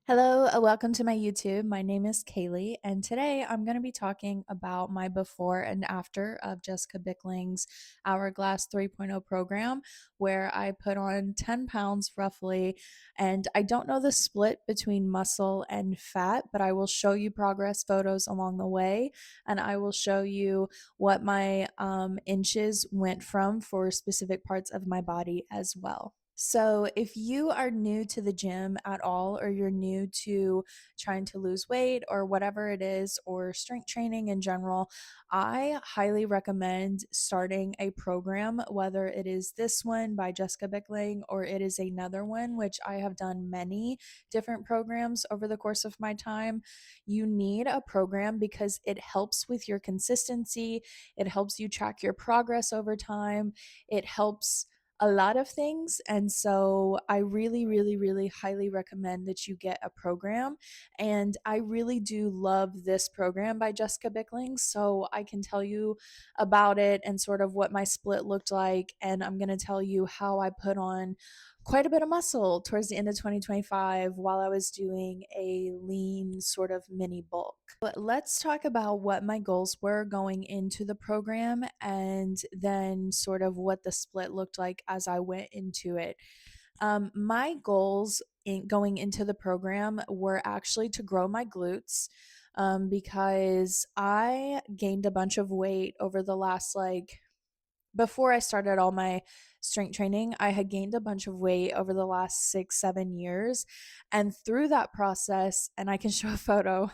Hello, welcome to my YouTube. My name is Kaylee, and today I'm going to be talking about my before and after of Jessica Bickling's Hourglass 3.0 program, where I put on 10 pounds roughly. And I don't know the split between muscle and fat, but I will show you progress photos along the way, and I will show you what my inches went from for specific parts of my body as well. So, if you are new to the gym at all, or you're new to trying to lose weight or whatever it is, or strength training in general, I highly recommend starting a program, whether it is this one by Jessica Bickling or it is another one, which I have done many different programs over the course of my time. You need a program because it helps with your consistency, it helps you track your progress over time, it helps a lot of things. And so I really, really, really highly recommend that you get a program. And I really do love this program by Jessica Bickling. So I can tell you about it and sort of what my split looked like. And I'm going to tell you how I put on quite a bit of muscle towards the end of 2025 while I was doing a lean sort of mini bulk. But let's talk about what my goals were going into the program and then sort of what the split looked like as I went into it. My goals going into the program were actually to grow my glutes, because I gained a bunch of weight over the last, before I started all my strength training, I had gained a bunch of weight over the last 6, 7 years. And through that process, and I can show a photo,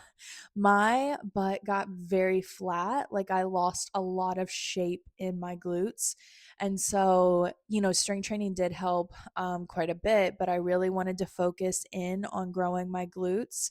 my butt got very flat. Like, I lost a lot of shape in my glutes. And so, strength training did help quite a bit, but I really wanted to focus in on growing my glutes.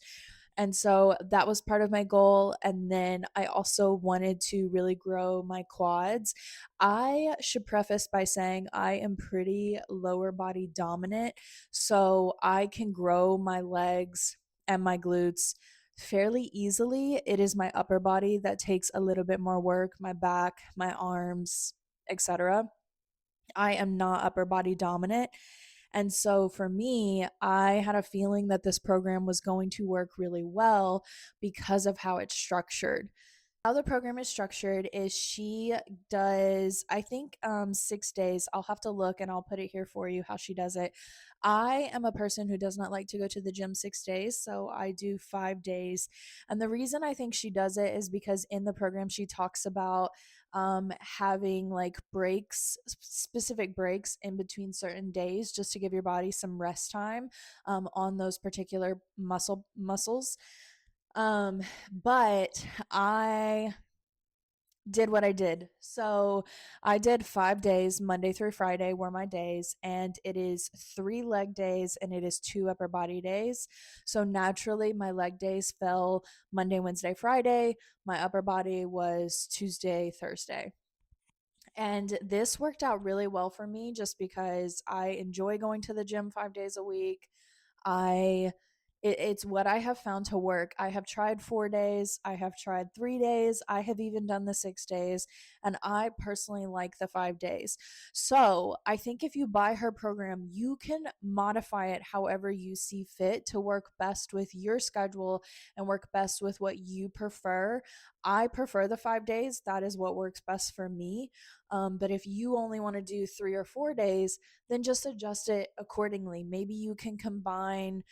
And so that was part of my goal. And then I also wanted to really grow my quads. I should preface by saying I am pretty lower body dominant. So I can grow my legs and my glutes fairly easily. It is my upper body that takes a little bit more work, my back, my arms, etc. I am not upper body dominant. And so for me, I had a feeling that this program was going to work really well because of how it's structured. How the program is structured is she does, I think, 6 days. I'll have to look and I'll put it here for you how she does it. I am a person who does not like to go to the gym 6 days, so I do 5 days. And the reason I think she does it is because in the program she talks about having like breaks, specific breaks in between certain days, just to give your body some rest time on those particular muscles. But I did what I did. So I did 5 days, Monday through Friday were my days, and it is 3 leg days and it is 2 upper body days. So naturally, my leg days fell Monday, Wednesday, Friday. My upper body was Tuesday, Thursday. And this worked out really well for me just because I enjoy going to the gym 5 days a week. I it's what I have found to work. I have tried 4 days, I have tried 3 days, I have even done the 6 days, and I personally like the 5 days. So I think if you buy her program, you can modify it however you see fit to work best with your schedule and work best with what you prefer. I prefer the 5 days, that is what works best for me. But if you only want to do 3 or 4 days, then just adjust it accordingly. Maybe you can combine,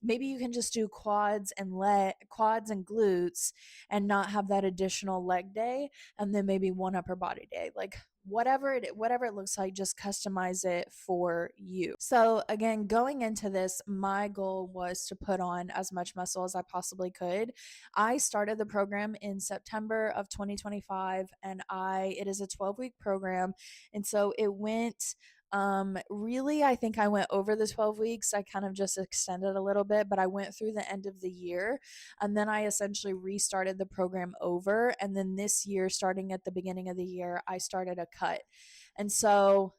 maybe you can just do quads and glutes and not have that additional leg day, and then maybe one upper body day. Like, whatever it looks like, just customize it for you. So again, going into this, my goal was to put on as much muscle as I possibly could. I started the program in September of 2025, and it is a 12-week program. And so it went, really, I think I went over the 12 weeks. I kind of just extended a little bit, but I went through the end of the year, and then I essentially restarted the program over. And then this year, starting at the beginning of the year, I started a cut. And so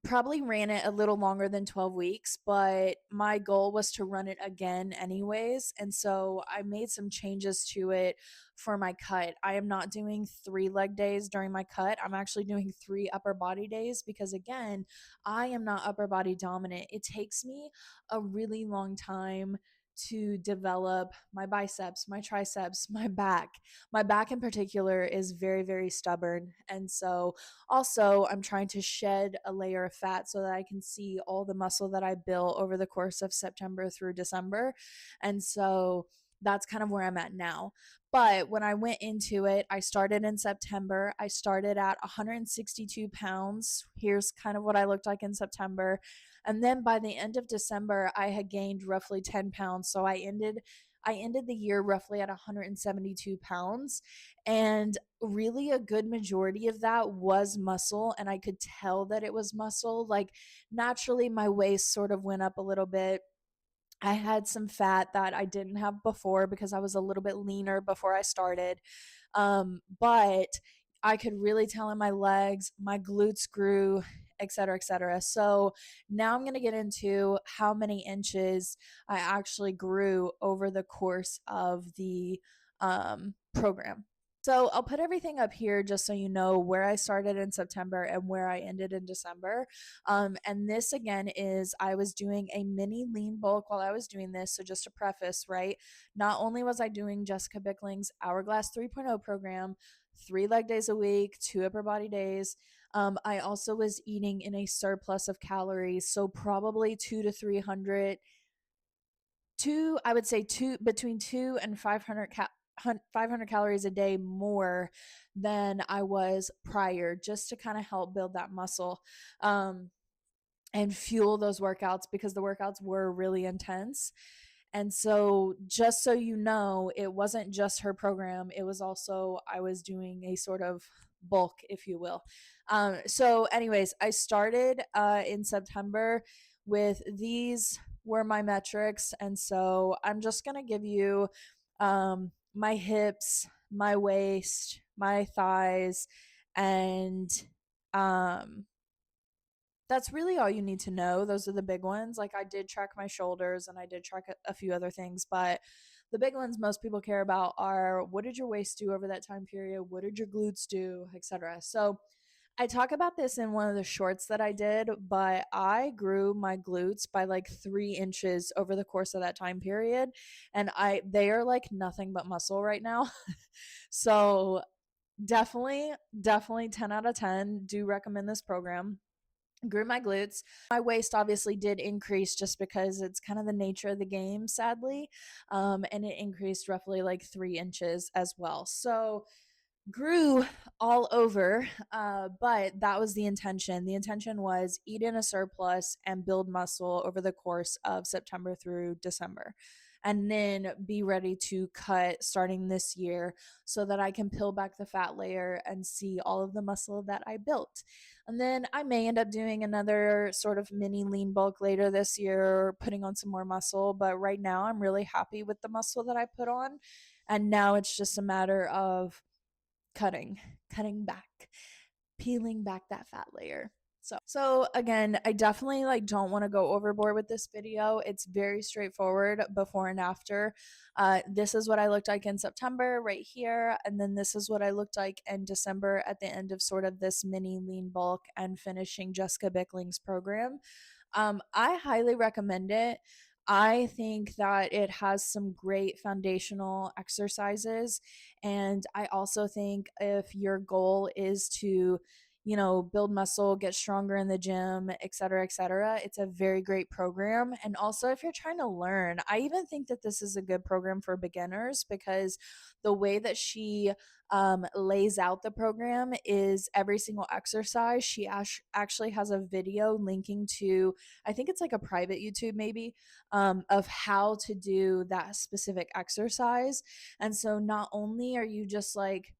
Probably ran it a little longer than 12 weeks, but my goal was to run it again anyways. And so I made some changes to it for my cut. I am not doing 3 leg days during my cut. I'm actually doing 3 upper body days because, again, I am not upper body dominant. It takes me a really long time to develop my biceps, my triceps, my back. My back in particular is very, very stubborn. And so also, I'm trying to shed a layer of fat so that I can see all the muscle that I built over the course of September through December. And so that's kind of where I'm at now. But when I went into it, I started in September. I started at 162 pounds. Here's kind of what I looked like in September. And then by the end of December, I had gained roughly 10 pounds. So I ended the year roughly at 172 pounds. And really a good majority of that was muscle, and I could tell that it was muscle. Like, naturally my waist sort of went up a little bit. I had some fat that I didn't have before because I was a little bit leaner before I started. But I could really tell in my legs, my glutes grew, et cetera, et cetera. So now I'm going to get into how many inches I actually grew over the course of the program. So I'll put everything up here just so you know where I started in September and where I ended in December. And this again is I was doing a mini lean bulk while I was doing this. So just to preface, right? Not only was I doing Jessica Bickling's Hourglass 3.0 program, 3 leg days a week, 2 upper body days. I also was eating in a surplus of calories. So probably 2 to 300, I would say between 500 calories a day more than I was prior, just to kind of help build that muscle. And fuel those workouts because the workouts were really intense. And so, just so you know, it wasn't just her program, it was also, I was doing a sort of bulk, if you will. So, anyways, I started in September with these were my metrics. And so, I'm just going to give you my hips, my waist, my thighs, and um, that's really all you need to know. Those are the big ones. Like, I did track my shoulders and I did track a few other things, but the big ones most people care about are what did your waist do over that time period? What did your glutes do, etc. So I talk about this in one of the shorts that I did, but I grew my glutes by like 3 inches over the course of that time period. And they are like nothing but muscle right now. So definitely 10 out of 10. Do recommend this program. Grew my glutes. My waist obviously did increase just because it's kind of the nature of the game, sadly. And it increased roughly like 3 inches as well. So grew all over, but that was the intention. The intention was eat in a surplus and build muscle over the course of September through December, and then be ready to cut starting this year so that I can peel back the fat layer and see all of the muscle that I built. And then I may end up doing another sort of mini lean bulk later this year, putting on some more muscle. But right now, I'm really happy with the muscle that I put on. And now it's just a matter of cutting back, peeling back that fat layer. So again, I definitely like don't want to go overboard with this video. It's very straightforward before and after. This is what I looked like in September right here, and then this is what I looked like in December at the end of sort of this mini lean bulk and finishing Jessica Bickling's program. I highly recommend it. I think that it has some great foundational exercises. And I also think if your goal is to, build muscle, get stronger in the gym, et cetera, it's a very great program. And also, if you're trying to learn, I even think that this is a good program for beginners because the way that she lays out the program is every single exercise. She actually has a video linking to, I think it's like a private YouTube maybe, of how to do that specific exercise. And so not only are you just like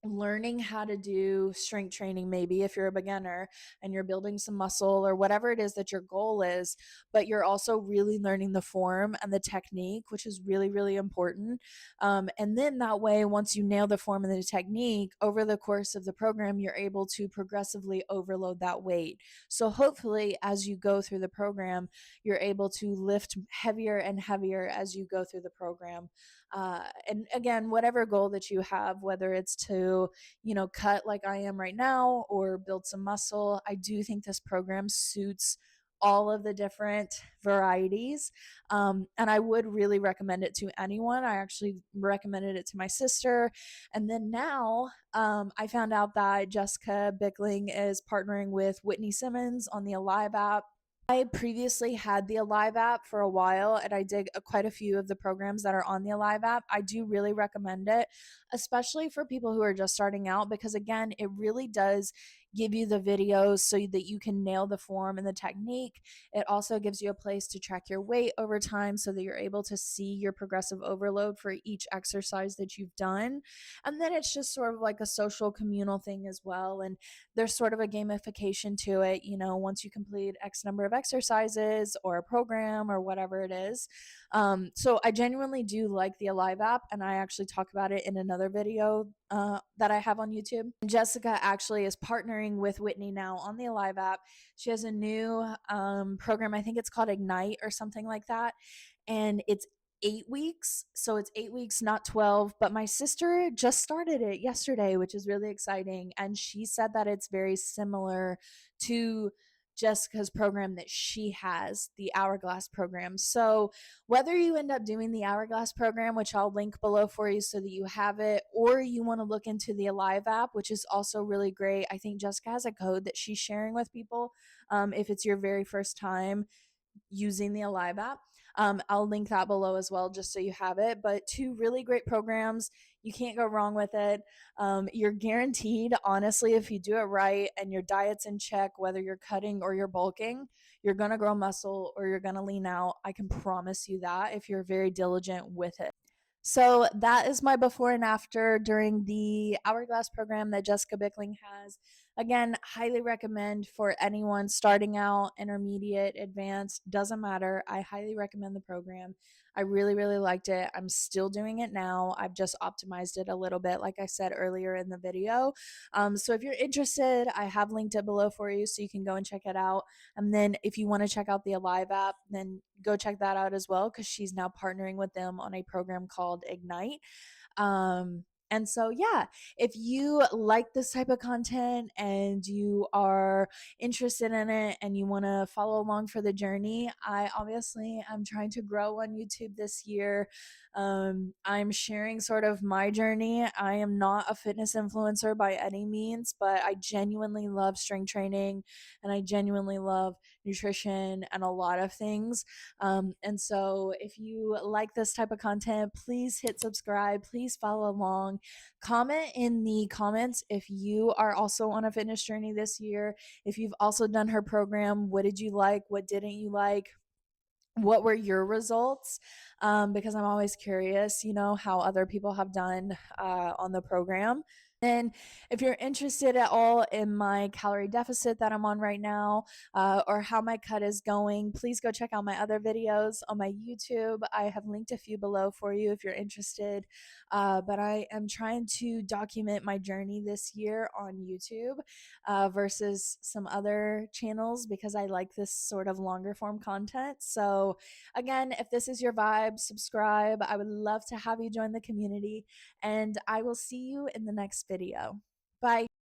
learning how to do strength training, maybe if you're a beginner and you're building some muscle or whatever it is that your goal is, but you're also really learning the form and the technique, which is really, really important. And then that way, once you nail the form and the technique over the course of the program, you're able to progressively overload that weight. So hopefully, as you go through the program, you're able to lift heavier and heavier as you go through the program. And again, whatever goal that you have, whether it's to, cut like I am right now or build some muscle, I do think this program suits all of the different varieties. And I would really recommend it to anyone. I actually recommended it to my sister. And then now I found out that Jessica Bickling is partnering with Whitney Simmons on the Alive app. I previously had the Alive app for a while, and I did quite a few of the programs that are on the Alive app. I do really recommend it, especially for people who are just starting out, because again, it really does give you the videos so that you can nail the form and the technique. It also gives you a place to track your weight over time so that you're able to see your progressive overload for each exercise that you've done. And then it's just sort of like a social communal thing as well. And there's sort of a gamification to it. Once you complete X number of exercises or a program or whatever it is. So I genuinely do like the Alive app, and I actually talk about it in another video that I have on YouTube. Jessica actually is partnering with Whitney now on the Alive app. She has a new program, I think it's called Ignite or something like that. And it's 8 weeks. So it's 8 weeks, not 12. But my sister just started it yesterday, which is really exciting. And she said that it's very similar to Jessica's program that she has, the Hourglass program. So, whether you end up doing the Hourglass program, which I'll link below for you so that you have it, or you want to look into the Alive app, which is also really great. I think Jessica has a code that she's sharing with people if it's your very first time using the Alive app. I'll link that below as well, just so you have it. But two really great programs. You can't go wrong with it. You're guaranteed, honestly, if you do it right and your diet's in check, whether you're cutting or you're bulking, you're going to grow muscle or you're going to lean out. I can promise you that if you're very diligent with it. So that is my before and after during the Hourglass program that Jessica Bickling has. Again, highly recommend for anyone starting out, intermediate, advanced, doesn't matter. I highly recommend the program. I really, really liked it. I'm still doing it now. I've just optimized it a little bit, like I said earlier in the video. So if you're interested, I have linked it below for you so you can go and check it out. And then if you want to check out the Alive app, then go check that out as well because she's now partnering with them on a program called Ignite. And so, yeah, if you like this type of content and you are interested in it and you want to follow along for the journey, I obviously am trying to grow on YouTube this year. I'm sharing sort of my journey. I am not a fitness influencer by any means, but I genuinely love strength training and I genuinely love nutrition and a lot of things. And so, if you like this type of content, please hit subscribe, please follow along. Comment in the comments if you are also on a fitness journey this year. If you've also done her program, what did you like? What didn't you like? What were your results? Because I'm always curious, how other people have done on the program. And if you're interested at all in my calorie deficit that I'm on right now, or how my cut is going, please go check out my other videos on my YouTube. I have linked a few below for you if you're interested. But I am trying to document my journey this year on YouTube versus some other channels because I like this sort of longer form content. So, again, if this is your vibe, subscribe. I would love to have you join the community, and I will see you in the next video. Bye.